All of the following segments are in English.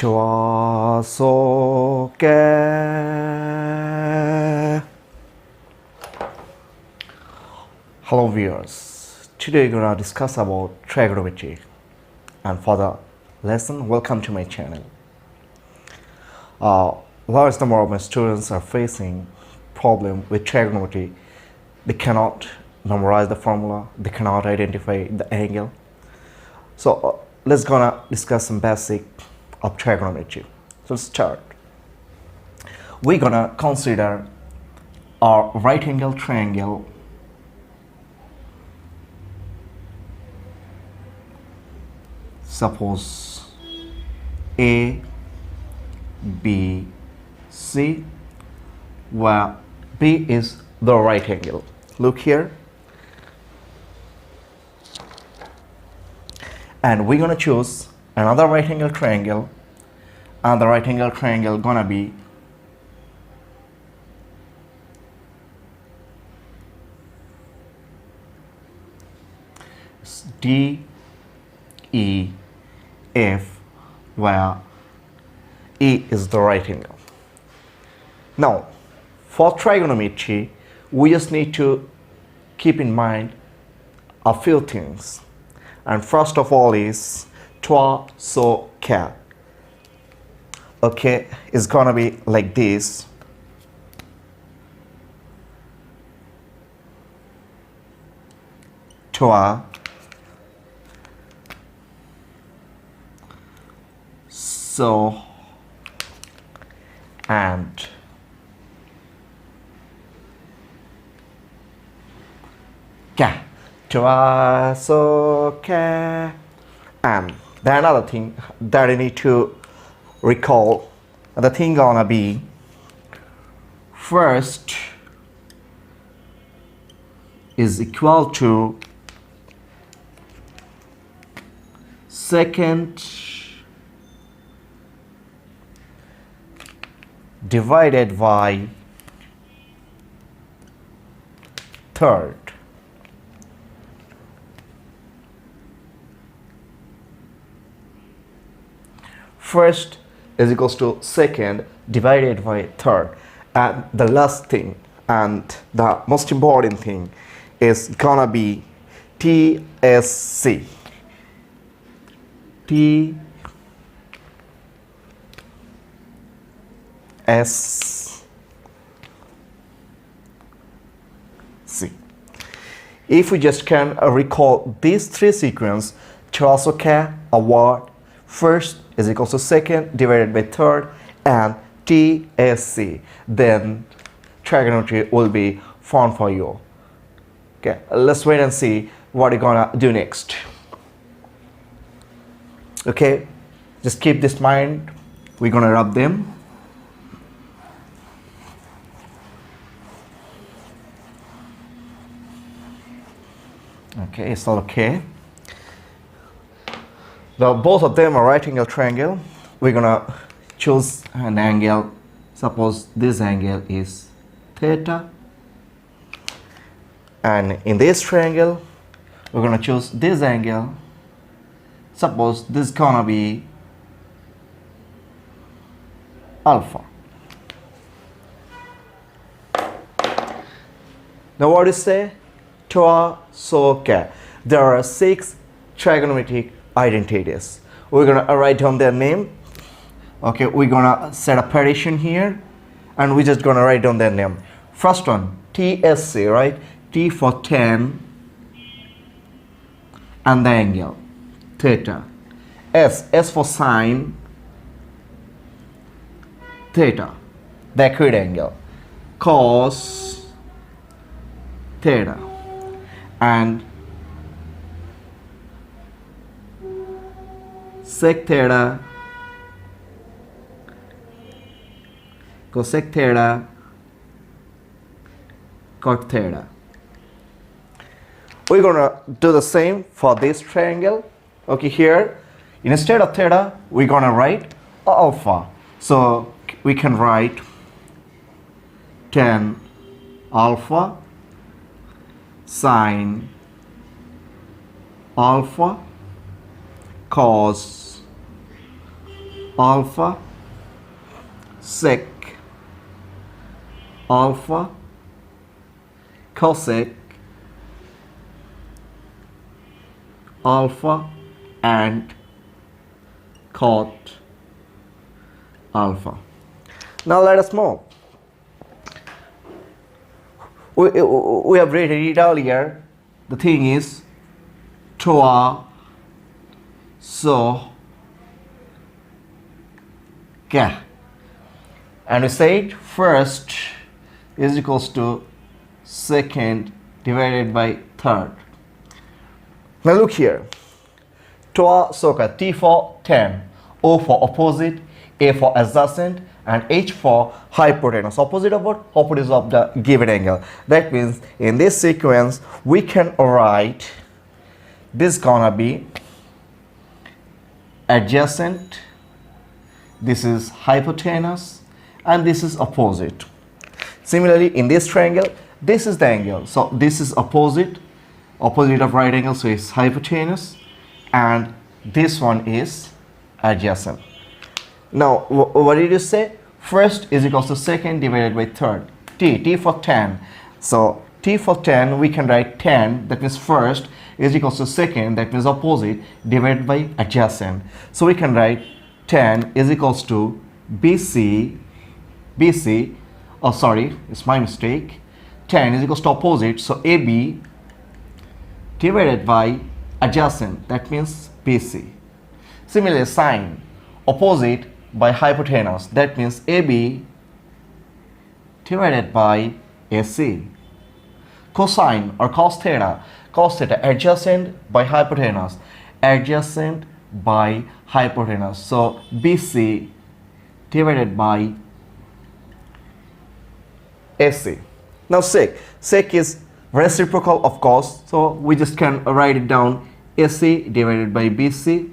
Choasoke. Hello viewers, today we're gonna discuss about trigonometry, and for the lesson, welcome to my channel. Large number of my students are facing problem with trigonometry. They cannot memorize the formula, they cannot identify the angle. So let's gonna discuss some basic of trigonometry. So let's start. We're gonna consider our right angle triangle. Suppose A, B, C, where B is the right angle. Look here. And we're gonna choose another right angle triangle, and the right angle triangle gonna be D, E, F, where E is the right angle. Now, for trigonometry, we just need to keep in mind a few things. And first of all is toi, so, ca. Okay, it's gonna be like this. Toi, so, and ca. Toi, so, ca. And then another thing that I need to recall, the thing gonna be first is equal to second divided by third. First is equals to second divided by third, and the last thing and the most important thing is gonna be TSC. TSC. If we just can recall these three sequences, Choasoke, award, first is equals to second divided by third, and TSC, then trigonometry will be found for you. Okay, let's wait and see what you're gonna do next. Okay, just keep this in mind. We're gonna rub them. Okay, it's all okay. Now both of them are right angle triangle. We're gonna choose an angle. Suppose this angle is theta, and in this triangle we're gonna choose this angle. Suppose this is gonna be alpha. Now what do you say? Toi, so, ca. There are 6 trigonometric identities. We're gonna write down their name. Okay, we're gonna set a partition here, and we're just gonna write down their name. First one, TSC, right? T for 10, and the angle theta. S for sine, theta, the acute angle, cos theta, and sec theta, cosec theta, cot theta. We're gonna do the same for this triangle. Okay, here instead of theta we're gonna write alpha. So we can write 10 alpha sine alpha cos alpha sec alpha cosec alpha and cot alpha. Now let us move. We have read it earlier. The thing is toa so ka, and we said first is equals to second divided by third. Now look here. Toa soka, T for 10, O for opposite, A for adjacent, and H for hypotenuse. Opposite of what? Opposite of the given angle. That means in this sequence we can write this gonna be adjacent, this is hypotenuse, and this is opposite. Similarly in this triangle, this is the angle. So this is opposite of right angle, so it's hypotenuse, and this one is adjacent. Now what did you say? First is equals to second divided by third. T for 10. So T for 10 we can write 10, that means first, is equals to second, that means opposite, divided by adjacent. So we can write 10 is equals to BC, oh sorry, it's my mistake. 10 is equals to opposite, so AB divided by adjacent, that means BC. Similarly, sine, opposite by hypotenuse, that means AB divided by AC. Cosine or cos theta, adjacent by hypotenuse, adjacent by hypotenuse. So BC divided by AC. Now sec is reciprocal of cos, so we just can write it down, AC divided by BC.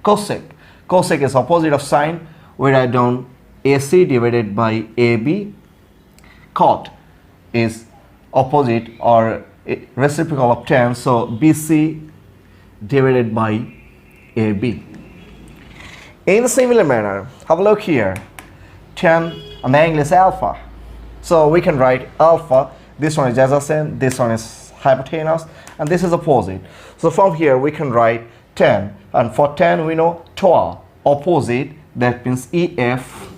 Cosec is opposite of sine, we write down AC divided by AB. Cot is opposite or reciprocal of tan, so BC divided by AB. In a similar manner, have a look here. Tan and the angle is alpha, so we can write alpha, this one is adjacent, this one is hypotenuse, and this is opposite. So from here we can write tan, and for tan we know toa, opposite, that means EF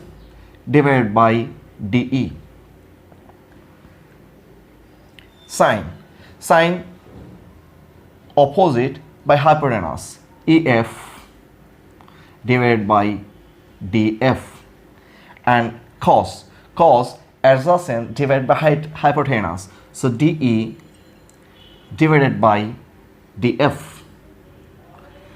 divided by DE. Sine, opposite by hypotenuse, EF divided by DF. And cos adjacent divided by hypotenuse, so DE divided by DF.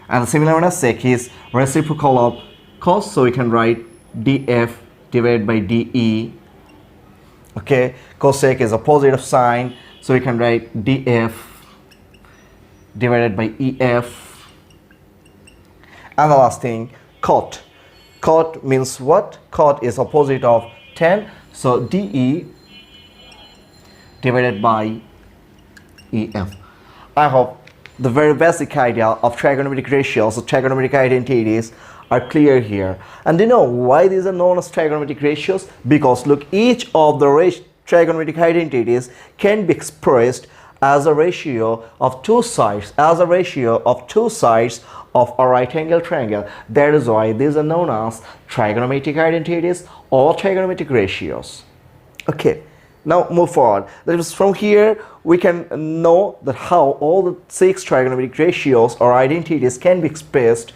And similar manner, sec is reciprocal of cos, so we can write DF divided by DE. Okay, cosec is opposite of sine, so we can write DF divided by EF. And the last thing, cot. Cot means what? Cot is opposite of tan, so DE divided by EF. I hope the very basic idea of trigonometric ratios or trigonometric identities are clear here. And you know why these are known as trigonometric ratios? Because look, each of the trigonometric identities can be expressed as a ratio of two sides, of a right angle triangle. That is why these are known as trigonometric identities or trigonometric ratios. Okay, now move forward. That is, from here we can know that how all the 6 trigonometric ratios or identities can be expressed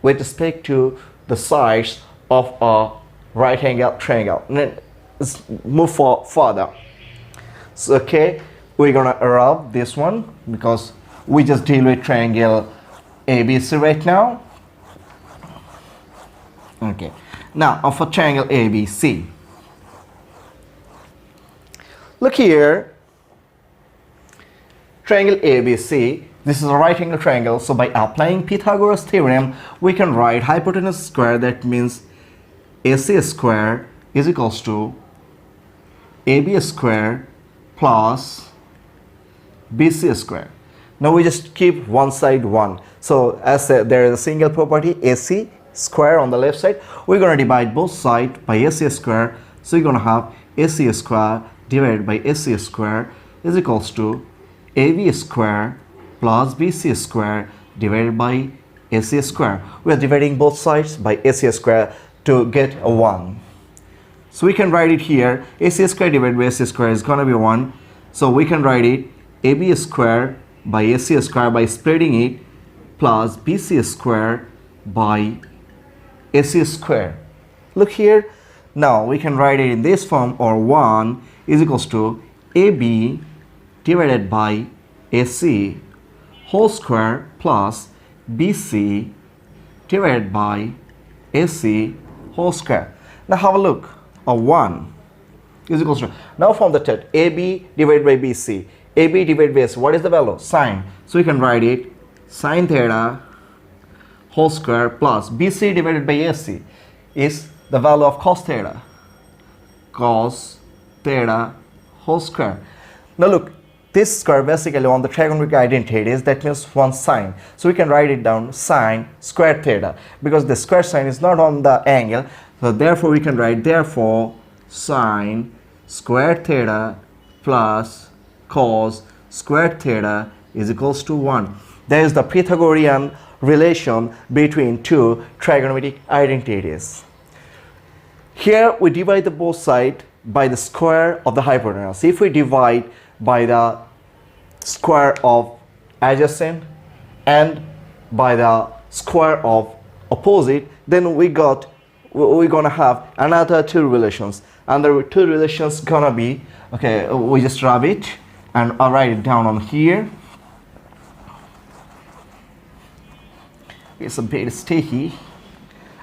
with respect to the sides of a right angle triangle. Let's move further. So, okay, we're gonna rub this one because we just deal with triangle ABC right now. Okay, now for triangle ABC, look here, triangle ABC, this is a right angle triangle, so by applying Pythagoras theorem we can write hypotenuse square, that means AC square is equals to AB square plus BC square. Now we just keep one side 1. So as there is a single property AC, square on the left side, we're going to divide both sides by AC square. So you're going to have AC square divided by AC square is equals to AB square plus BC square divided by AC square. We are dividing both sides by AC square to get a 1. So we can write it here. AC square divided by AC square is going to be 1. So we can write it AB square by AC square by splitting it plus BC square by AC square. Look here. Now we can write it in this form, or 1 is equals to AB divided by AC whole square plus BC divided by AC whole square. Now have a look. A 1 is equals to, now from the top, AB divided by BC. AB divided by AC, what is the value? Sine. So we can write it sine theta whole square plus BC divided by AC is the value of cos theta. Cos theta whole square. Now look, this square basically on the trigonometric identities, that means one sine. So we can write it down sine square theta, because the square sign is not on the angle. So therefore we can write therefore sine square theta plus cos square theta is equals to 1. There is the Pythagorean relation between two trigonometric identities. Here we divide the both sides by the square of the hypotenuse. If we divide by the square of adjacent and by the square of opposite, then we're gonna have another two relations, and the two relations gonna be, okay, we just rub it and I'll write it down on here. It's a bit sticky.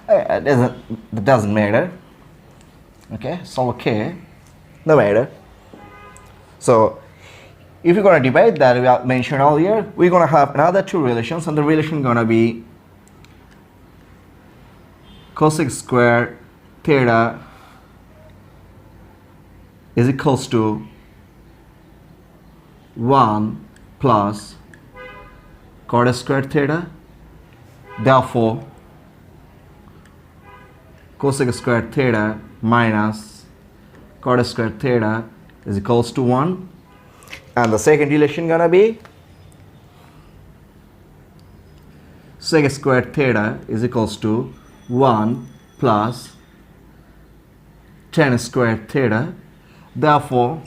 It doesn't matter. Okay, so okay, no matter. So if you're going to divide that we mentioned earlier, we're going to have another two relations, and the relation going to be cosec square theta is equals to 1 plus cot square theta. Therefore cosec square theta minus cot square theta is equals to 1. And the second relation gonna be sec square theta is equals to 1 plus tan square theta. Therefore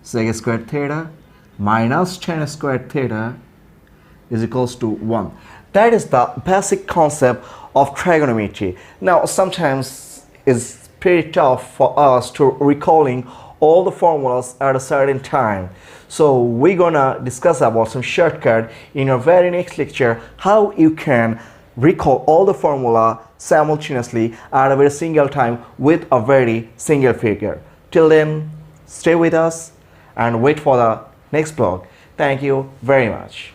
sec square theta minus tan square theta is equals to 1. That is the basic concept of trigonometry. Now sometimes it's pretty tough for us to recalling all the formulas at a certain time. So we're gonna discuss about some shortcut in our very next lecture, how you can recall all the formula simultaneously at a very single time with a very single figure. Till then, stay with us and wait for the next blog. Thank you very much.